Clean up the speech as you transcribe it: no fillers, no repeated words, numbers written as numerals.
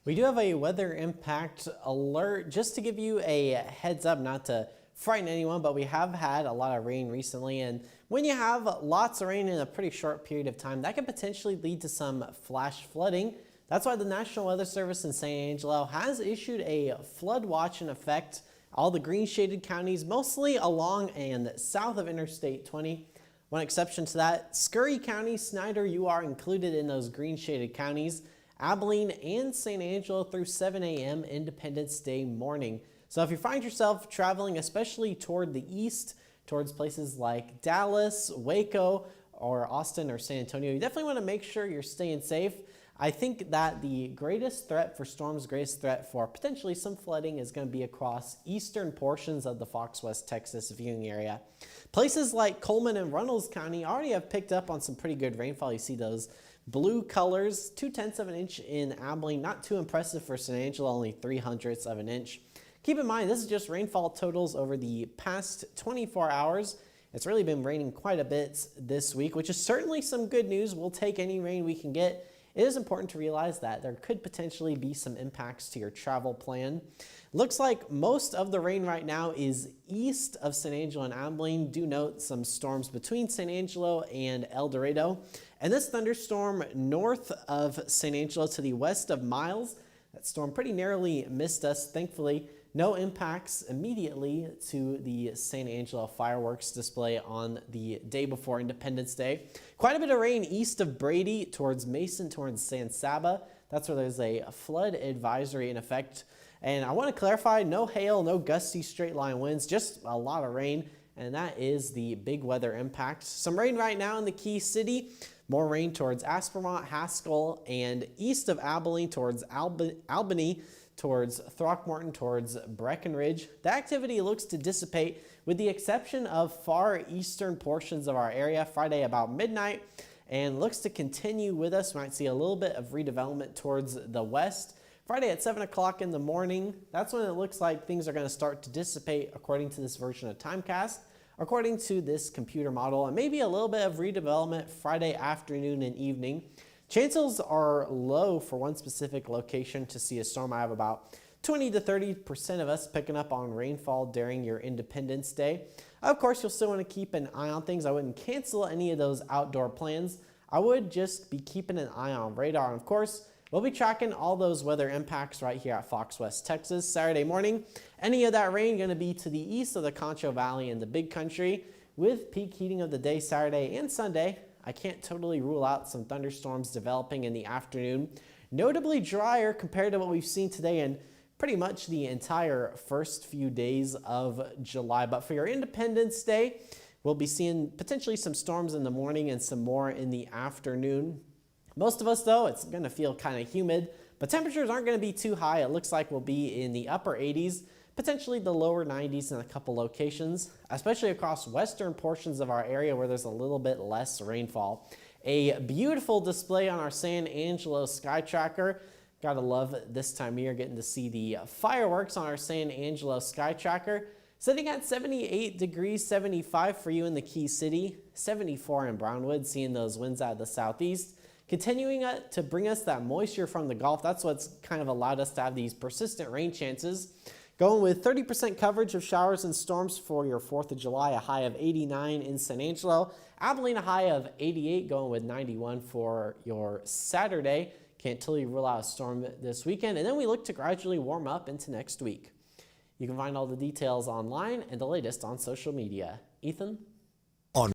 We do have a weather impact alert just to give you a heads up, not to frighten anyone, but we have had a lot of rain recently. And when you have lots of rain in a pretty short period of time, that can potentially lead to some flash flooding. That's why the National Weather Service in San Angelo has issued a flood watch in effect. All the green shaded counties, mostly along and south of Interstate 20. One exception to that, Scurry County, Snyder, you are included in those green shaded counties. Abilene and San Angelo through 7 a.m. Independence Day morning. So if you find yourself traveling, especially toward the east, towards places like Dallas, Waco, or Austin or San Antonio, you definitely want to make sure you're staying safe. I think that the greatest threat for storms, greatest threat for potentially some flooding is going to be across eastern portions of the Fox West Texas viewing area. Places like Coleman and Runnels County already have picked up on some pretty good rainfall. You see those blue colors, 0.2 of an inch in Abilene, not too impressive for San Angelo, only 0.03 of an inch. Keep in mind, this is just rainfall totals over the past 24 hours. It's really been raining quite a bit this week, which is certainly some good news. We'll take any rain we can get. It is important to realize that there could potentially be some impacts to your travel plan. Looks like most of the rain right now is east of San Angelo and Abilene. Do note some storms between San Angelo and El Dorado. And this thunderstorm north of San Angelo to the west of Miles, that storm pretty narrowly missed us. Thankfully, no impacts immediately to the San Angelo fireworks display on the day before Independence Day. Quite a bit of rain east of Brady towards Mason, towards San Saba. That's where there's a flood advisory in effect. And I want to clarify, no hail, no gusty straight line winds, just a lot of rain. And that is the big weather impact. Some rain right now in the Key City. More rain towards Aspermont, Haskell, and east of Abilene towards Albany, towards Throckmorton, towards Breckenridge. The activity looks to dissipate with the exception of far eastern portions of our area Friday about midnight, and looks to continue with us. We might see a little bit of redevelopment towards the west. Friday at 7 o'clock in the morning, that's when it looks like things are going to start to dissipate according to this version of Timecast. According to this computer model, and maybe a little bit of redevelopment Friday afternoon and evening. Chances are low for one specific location to see a storm. I have about 20 to 30% of us picking up on rainfall during your Independence Day. Of course, you'll still want to keep an eye on things. I wouldn't cancel any of those outdoor plans. I would just be keeping an eye on radar. And of course, we'll be tracking all those weather impacts right here at Fox West Texas. Saturday morning, any of that rain going to be to the east of the Concho Valley and the Big Country with peak heating of the day Saturday and Sunday. I can't totally rule out some thunderstorms developing in the afternoon. Notably drier compared to what we've seen today and pretty much the entire first few days of July. But for your Independence Day, we'll be seeing potentially some storms in the morning and some more in the afternoon. Most of us, though, it's going to feel kind of humid, but temperatures aren't going to be too high. It looks like we'll be in the upper 80s, potentially the lower 90s in a couple locations, especially across western portions of our area where there's a little bit less rainfall. A beautiful display on our San Angelo sky tracker. Gotta love this time of year getting to see the fireworks on our San Angelo sky tracker. Sitting at 78 degrees, 75 for you in the Key City, 74 in Brownwood, seeing those winds out of the southeast. Continuing to bring us that moisture from the Gulf. That's what's kind of allowed us to have these persistent rain chances. Going with 30% coverage of showers and storms for your 4th of July, a high of 89 in San Angelo. Abilene, a high of 88, going with 91 for your Saturday. Can't totally rule out a storm this weekend. And then we look to gradually warm up into next week. You can find all the details online and the latest on social media. Ethan?